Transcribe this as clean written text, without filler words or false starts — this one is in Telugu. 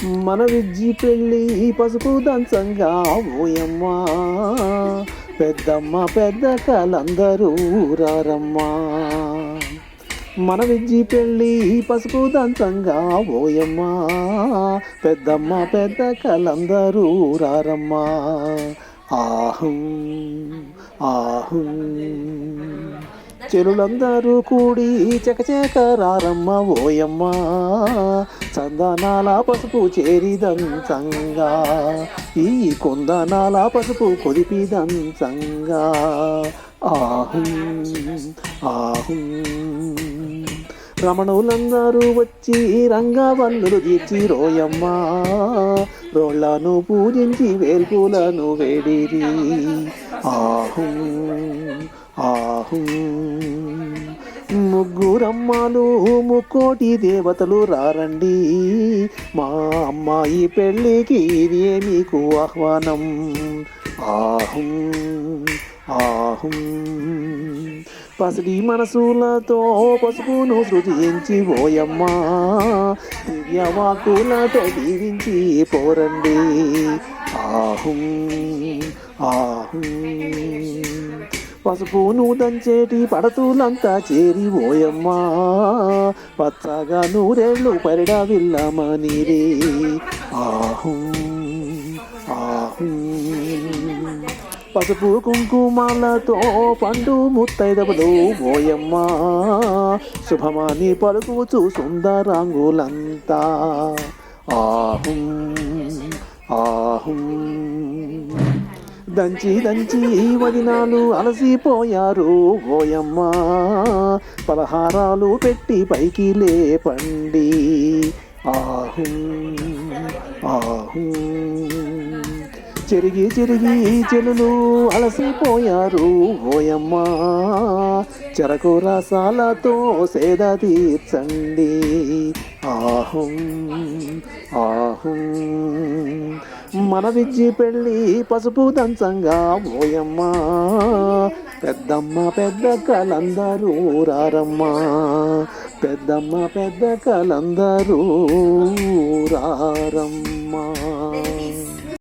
మన విజ్జి పెళ్ళి పసుపు దంచంగా ఓయమ్మా, పెద్దమ్మ పెద్ద కలందరూ రారమ్మా. మన విజ్జి పెళ్ళి పసుపు దంచంగా ఓయమ్మా, పెద్దమ్మ పెద్ద కలందరూ రారమ్మా. ఆహుం ఆహుం చెలులందరూ కూడి చకచక ఓయమ్మా, చందనాల పసుపు చేరిదంచంగా, ఈ కొందనాల పసుపు కొదిపిదంచంగా. ఆహుం ఆహుం రమణులందరూ వచ్చి రంగవల్లులు తీర్చి రోయమ్మా, రోళ్లను పూజించి వేల్పులను వేడిరి. ఆహుం ఆహుం ముగ్గురమ్మాలు ముక్కోటి దేవతలు రారండి, మా అమ్మాయి పెళ్ళికి ఇదే మీకు ఆహ్వానం. ఆహుం ఆహుం పసిడి మనసులతో పసుపును సృజించి ఓయమ్మా, దివ్యవాకులతో దీవించి పోరండి. ఆహుం ఆహుం పసుపును దంచేటి పడతులంతా చేరి ఓయమ్మా, పచ్చగా నూరేళ్ళు పరిడవిల్లమనిరే. ఆహుం ఆహుం పసుపు కుంకుమాలతో పండు ముత్తైదవులు ఓయమ్మా, శుభమాని పలుకుచు సుందరాంగులంతా. ఆహుం ఆహుం దంచి దంచి వదినాలు అలసిపోయారు ఓయమ్మా, పలహారాలు పెట్టి పైకి లేపండి. ఆహుం ఆహుం చెరిగి చెరిగి చెలులు అలసిపోయారు ఓయమ్మా, చెరకు రసాలతో సేద తీర్చండి. ఆహుం ఆహుం మన విజ్జి పెళ్ళి పసుపు దంచంగా ఓయమ్మా, పెద్దమ్మ పెద్ద కలందరూ రారమ్మా, పెద్దమ్మ పెద్ద కలందరూ రారమ్మా.